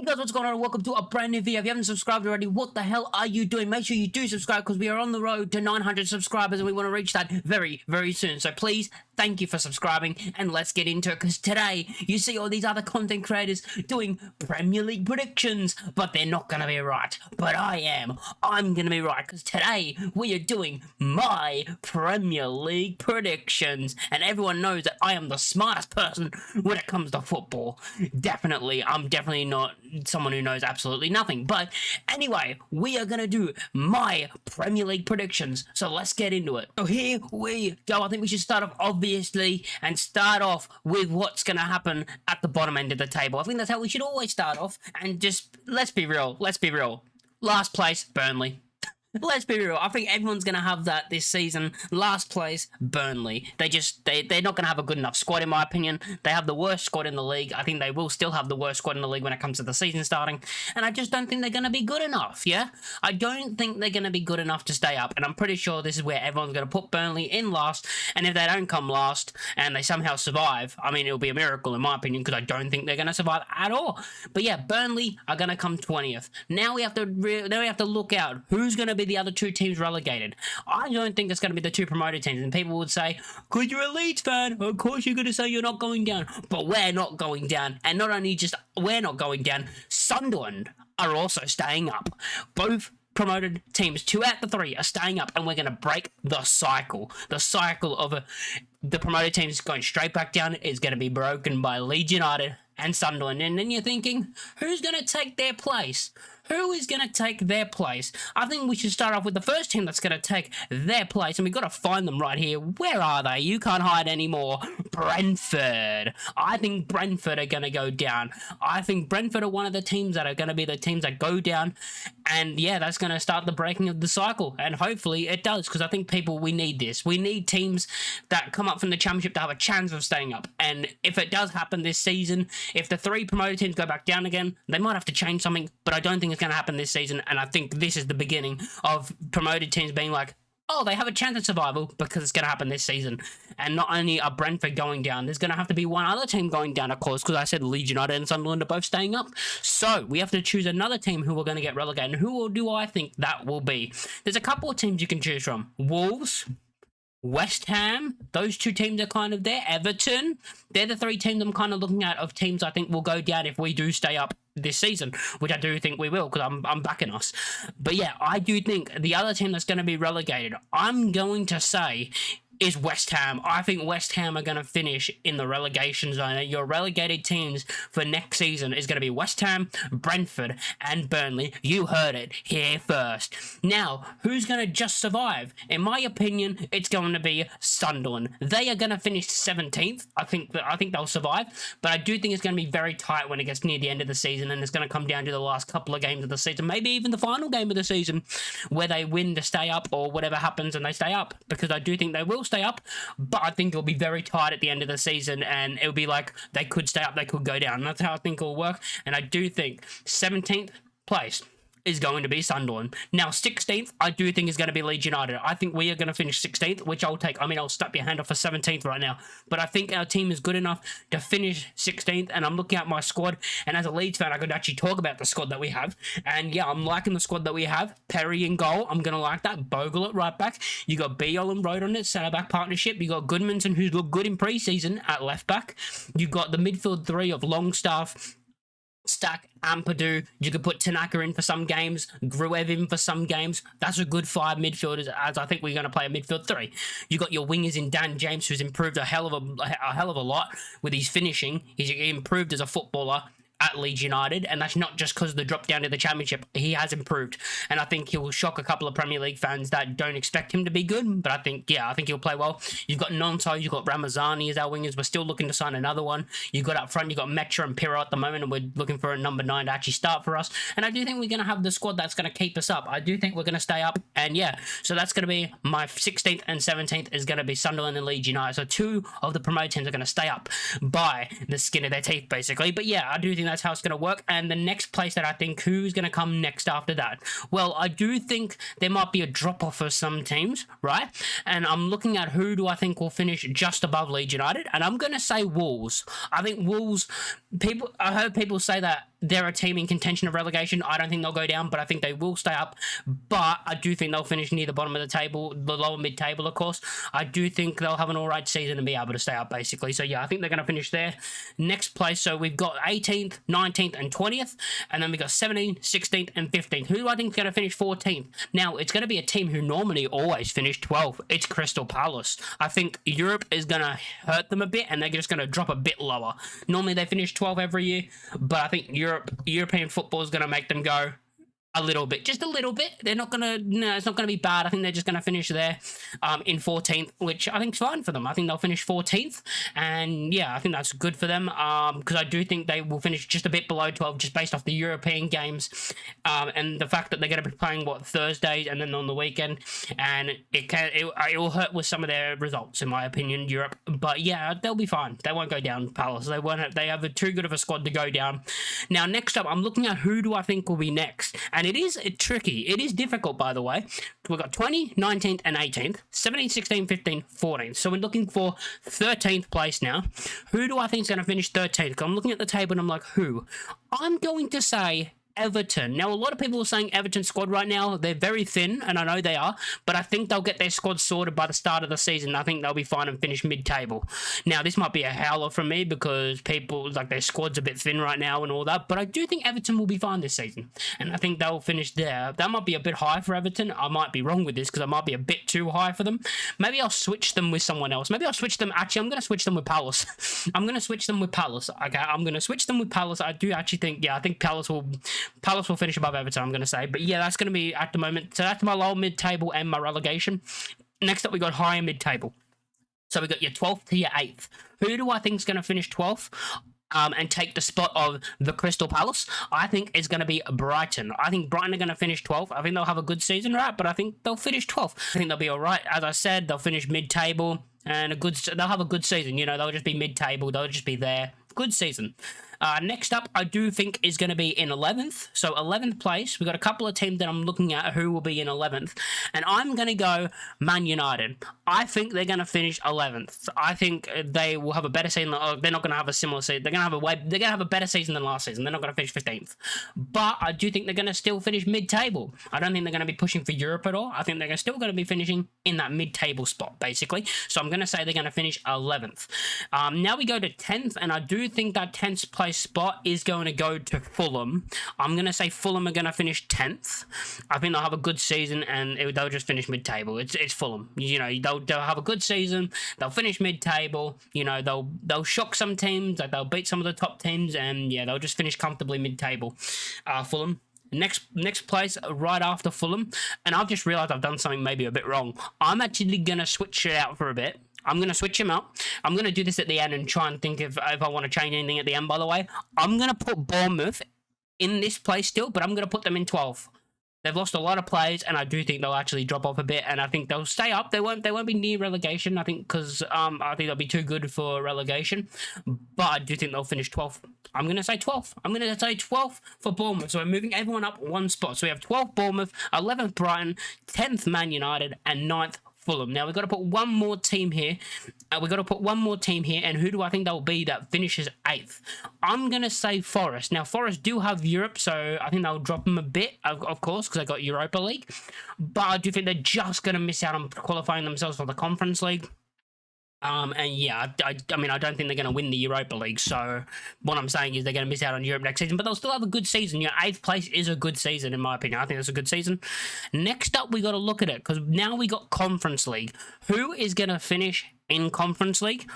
Hey guys, what's going on? Welcome to a brand new video. If you haven't subscribed already, what the hell are you doing? Make sure you do subscribe because we are on the road to 900 subscribers and we want to reach that very, very soon. So please, thank you for subscribing and let's get into it because today you see all these other content creators doing Premier League predictions, but they're not going to be right. But I am. I'm going to be right because today we are doing my Premier League predictions and everyone knows that I am the smartest person when it comes to football. Definitely, I'm definitely not someone who knows absolutely nothing. But anyway, we are going to do my Premier League predictions. So let's get into it. So here we go. I think we should start off obviously and start off with what's going to happen at the bottom end of the table. I think that's how we should always start off. And just, let's be real. Let's be real. Last place, Burnley. Let's be real. I think everyone's going to have that this season. Last place, Burnley. They're not going to have a good enough squad, in my opinion. They have the worst squad in the league. I think they will still have the worst squad in the league when it comes to the season starting. And I just don't think they're going to be good enough, yeah? I don't think they're going to be good enough to stay up. And I'm pretty sure this is where everyone's going to put Burnley in last. And if they don't come last and they somehow survive, I mean, it'll be a miracle, in my opinion, because I don't think they're going to survive at all. But yeah, Burnley are going to come 20th. Now we have to look out who's going to be the other two teams relegated. I don't think it's going to be the two promoted teams, and people would say, because you're a Leeds fan, of course you're going to say you're not going down. But we're not going down, and not only just we're not going down, Sunderland are also staying up. Both promoted teams, 2 out of the 3 are staying up, and we're going to break the cycle. The cycle of the promoted teams going straight back down is going to be broken by Leeds United and Sunderland. And then you're thinking, who's going to take their place? Who is going to take their place? I think we should start off with the first team that's going to take their place, and we've got to find them right here. Where are they? You can't hide anymore. Brentford. I think Brentford are going to go down. I think Brentford are one of the teams that are going to be the teams that go down, and yeah, that's going to start the breaking of the cycle, and hopefully it does, because I think we need this. We need teams that come up from the Championship to have a chance of staying up, and if it does happen this season, if the 3 promoted teams go back down again, they might have to change something, but I don't think it's going to happen this season, and I think this is the beginning of promoted teams being like, oh, they have a chance at survival because it's going to happen this season. And not only are Brentford going down, there's going to have to be one other team going down, of course, because I said Leeds United and Sunderland are both staying up. So we have to choose another team who are going to get relegated. And who do I think that will be? There's a couple of teams you can choose from. Wolves, West Ham, those 2 teams are kind of there. Everton, they're the 3 teams I'm kind of looking at of teams I think will go down if we do stay up this season, which I do think we will, because I'm backing us. But yeah, I do think the other team that's going to be relegated, I'm going to say, is West Ham. I think West Ham are going to finish in the relegation zone. Your relegated teams for next season is going to be West Ham, Brentford, and Burnley. You heard it here first. Now, who's going to just survive? In my opinion, it's going to be Sunderland. They are going to finish 17th. I think they'll survive, but I do think it's going to be very tight when it gets near the end of the season, and it's going to come down to the last couple of games of the season, maybe even the final game of the season, where they win to stay up or whatever happens and they stay up, because I do think they will stay up, but I think it'll be very tight at the end of the season, and it'll be like they could stay up, they could go down. And that's how I think it'll work, and I do think 17th place is going to be Sunderland. Now, 16th, I do think is going to be Leeds United. I think we are going to finish 16th, which I'll take. I mean, I'll snap your hand off for 17th right now. But I think our team is good enough to finish 16th, and I'm looking at my squad, and as a Leeds fan, I could actually talk about the squad that we have. And yeah, I'm liking the squad that we have. Perry in goal, I'm going to like that. Bogle at right back. You got Beale and Rodon at centre-back partnership. You got Goodmanson, who's looked good in pre-season, at left-back. You got the midfield 3 of Longstaff, Stack, Ampadu. You could put Tanaka in for some games, Gruev in for some games. That's a good 5 midfielders, as I think we're going to play a midfield 3. You got your wingers in Dan James, who's improved a hell of a lot with his finishing. He's improved as a footballer at Leeds United, and that's not just because of the drop down to the Championship. He has improved, and I think he will shock a couple of Premier League fans that don't expect him to be good, but I think he'll play well. You've got Nonso, you've got Ramazani as our wingers. We're still looking to sign another one. You've got up front, you've got Metra and Pirro at the moment, and we're looking for a number 9 to actually start for us, and I do think we're going to have the squad that's going to keep us up. I do think we're going to stay up, and yeah, so that's going to be my 16th and 17th is going to be Sunderland and Leeds United. So 2 of the promoted teams are going to stay up by the skin of their teeth, basically. But yeah, I do think that's how it's going to work. And the next place that I think, who's going to come next after that? Well, I do think there might be a drop-off for some teams, right? And I'm looking at who do I think will finish just above Leeds United, and I'm going to say Wolves. I think Wolves I heard people say that they're a team in contention of relegation. I don't think they'll go down, but I think they will stay up. But I do think they'll finish near the bottom of the table, the lower mid table, of course. I do think they'll have an all right season and be able to stay up, basically. So yeah, I think they're going to finish there. Next place, so we've got 18th, 19th, and 20th, and then we got 17th, 16th, and 15th. Who do I think is going to finish 14th? Now it's going to be a team who normally always finish 12th. It's Crystal Palace. I think Europe is going to hurt them a bit, and they're just going to drop a bit lower. Normally they finish 12 every year, but I think European football is going to make them go a little bit, just a little bit. They're not gonna, no, it's not gonna be bad. I think they're just gonna finish there, in 14th, which I think is fine for them. I think they'll finish 14th, and yeah, I think that's good for them. Because I do think they will finish just a bit below 12, just based off the European games, and the fact that they're gonna be playing Thursdays and then on the weekend, and it will hurt with some of their results, in my opinion, Europe. But yeah, they'll be fine. They won't go down. Palace. They won't. They have too good of a squad to go down. Now, next up, I'm looking at who do I think will be next. And it is tricky. It is difficult, by the way. We've got 20, 19th, and 18th, 17, 16, 15, 14. So we're looking for 13th place now. Who do I think is going to finish 13th? I'm looking at the table and I'm like, who? I'm going to say Everton. Now, a lot of people are saying Everton squad right now, they're very thin, and I know they are, but I think they'll get their squad sorted by the start of the season. I think they'll be fine and finish mid-table. Now, this might be a howler from me because people, like, their squad's a bit thin right now and all that, but I do think Everton will be fine this season, and I think they'll finish there. That might be a bit high for Everton. I might be wrong with this because I might be a bit too high for them. Maybe I'll switch them with someone else. Maybe I'll switch them. Actually, I'm going to switch them with Palace. I'm going to switch them with Palace. Okay, I'm going to switch them with Palace. I do actually think, yeah, I think Palace will finish above Everton, I'm going to say. But yeah, that's going to be at the moment. So that's my lower mid-table and my relegation. Next up, we got higher mid-table. So we got your 12th to your 8th. Who do I think is going to finish 12th? And take the spot of the Crystal Palace? I think it's going to be Brighton. I think Brighton are going to finish 12th. I think they'll have a good season, right? But I think they'll finish 12th. I think they'll be all right. As I said, they'll finish mid-table and they'll have a good season. You know, they'll just be mid-table. They'll just be there. Good season. Next up, I do think is going to be in 11th. So 11th place. We've got a couple of teams that I'm looking at who will be in 11th. And I'm going to go Man United. I think they're going to finish 11th. I think they will have a better season. They're not going to have a similar season. They're going to have a better season than last season. They're not going to finish 15th. But I do think they're going to still finish mid-table. I don't think they're going to be pushing for Europe at all. I think they're still going to be finishing in that mid-table spot, basically. So I'm going to say they're going to finish 11th. Now we go to 10th, and I do think that 10th place spot is going to go to Fulham. I'm going to say Fulham are going to finish 10th. I think they'll have a good season and they'll just finish mid-table. It's Fulham. You know, they'll have a good season. They'll finish mid-table. You know, they'll shock some teams. Like they'll beat some of the top teams, and yeah, they'll just finish comfortably mid-table. Fulham. Next place right after Fulham, and I've just realised I've done something maybe a bit wrong. I'm actually going to switch it out for a bit. I'm going to switch him out. I'm going to do this at the end and try and think if I want to change anything at the end, by the way. I'm going to put Bournemouth in this place still, but I'm going to put them in 12th. They've lost a lot of players, and I do think they'll actually drop off a bit, and I think they'll stay up. They won't be near relegation, I think, because I think they'll be too good for relegation. But I do think they'll finish 12th. I'm going to say 12th. I'm going to say 12th for Bournemouth. So we're moving everyone up one spot. So we have 12th Bournemouth, 11th Brighton, 10th Man United, and 9th Fulham. Now we've got to put one more team here. And who do I think they'll be that finishes 8th? I'm going to say Forest. Now, Forest do have Europe, so I think they'll drop them a bit, of course, because they got Europa League. But I do think they're just going to miss out on qualifying themselves for the Conference League. And yeah, I mean, I don't think they're going to win the Europa League. So what I'm saying is they're going to miss out on Europe next season, but they'll still have a good season. You know, 8th place is a good season, in my opinion. I think that's a good season. Next up, we got to look at it because now we got Conference League. Who is going to finish in Conference League?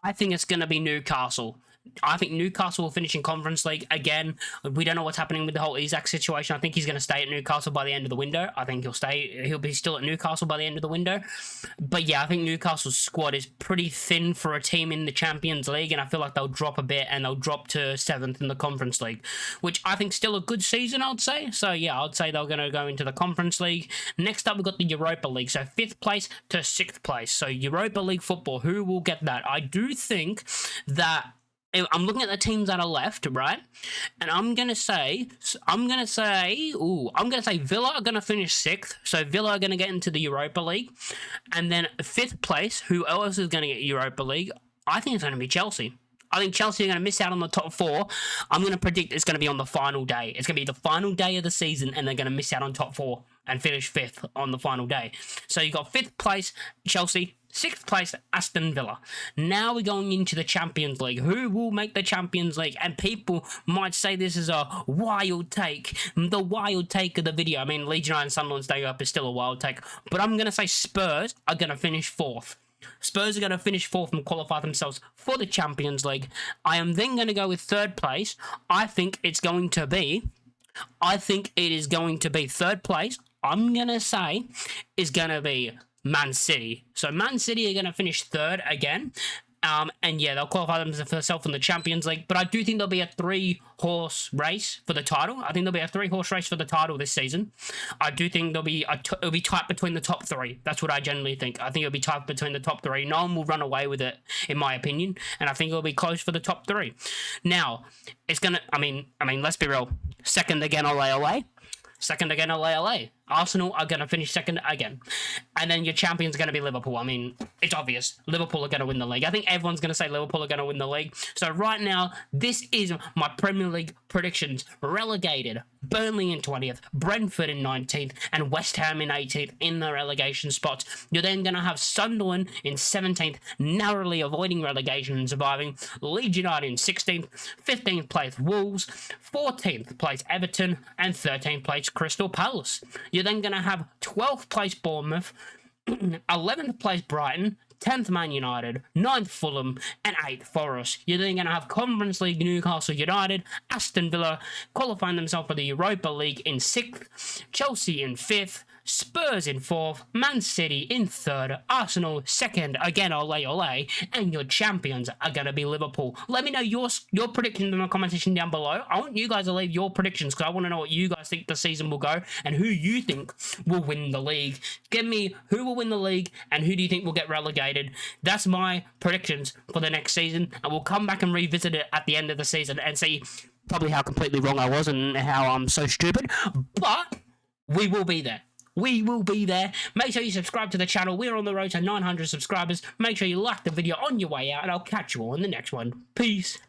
I think it's going to be Newcastle. I think Newcastle will finish in Conference League again. We don't know what's happening with the whole Isak situation. I think he's going to stay at Newcastle by the end of the window. I think he'll be still at Newcastle by the end of the window. But yeah, I think Newcastle's squad is pretty thin for a team in the Champions League, and I feel like they'll drop a bit and they'll drop to 7th in the Conference League, which I think still a good season, I'd say. So yeah, I'd say they're going to go into the Conference League. Next up, we've got the Europa League. So 5th place to 6th place. So Europa League football, who will get that? I do think that I'm looking at the teams that are left, right? And I'm gonna say Villa are gonna finish 6th. So Villa are gonna get into the Europa League, and then 5th place. Who else is gonna get Europa League? I think it's gonna be Chelsea. I think Chelsea are going to miss out on the top 4. I'm going to predict it's going to be on the final day. It's going to be the final day of the season, and they're going to miss out on top 4 and finish 5th on the final day. So you got 5th place Chelsea, 6th place Aston Villa. Now we're going into the Champions League. Who will make the Champions League? And people might say this is a wild take. The wild take of the video. I mean, Leeds United and Sunderland staying up is still a wild take. But I'm going to say Spurs are going to finish 4th. Spurs are going to finish 4th and qualify themselves for the Champions League. I am then going to go with 3rd place. I think it is going to be 3rd place. I'm going to say is going to be Man City. So Man City are going to finish 3rd again. And yeah, they'll qualify themselves in the Champions League. But I do think there'll be a 3-horse race for the title. I think there'll be a 3-horse race for the title this season. I do think it'll be tight between the top 3. That's what I generally think. I think it'll be tight between the top 3. No one will run away with it, in my opinion. And I think it'll be close for the top 3. Now, it's gonna. I mean, let's be real. 2nd again, ole. 2nd again, ole. Arsenal are going to finish 2nd again. And then your champions are going to be Liverpool. I mean, it's obvious. Liverpool are going to win the league. I think everyone's going to say Liverpool are going to win the league. So right now, this is my Premier League predictions. Relegated. Burnley in 20th. Brentford in 19th. And West Ham in 18th in the relegation spots. You're then going to have Sunderland in 17th. Narrowly avoiding relegation and surviving. Leeds United in 16th. 15th place Wolves. 14th place Everton. And 13th place Crystal Palace. You're then going to have 12th place Bournemouth, 11th place Brighton, 10th Man United, 9th Fulham, and 8th Forest. You're then going to have Conference League Newcastle United, Aston Villa qualifying themselves for the Europa League in 6th, Chelsea in 5th, Spurs in 4th, Man City in 3rd, Arsenal 2nd, again ole, and your champions are going to be Liverpool. Let me know your predictions in the comment section down below. I want you guys to leave your predictions because I want to know what you guys think the season will go and who you think will win the league. Give me who will win the league and who do you think will get relegated. That's my predictions for the next season, and we'll come back and revisit it at the end of the season and see probably how completely wrong I was and how I'm so stupid, but we will be there. We will be there. Make sure you subscribe to the channel. We're on the road to 900 subscribers. Make sure you like the video on your way out, and I'll catch you all in the next one. Peace.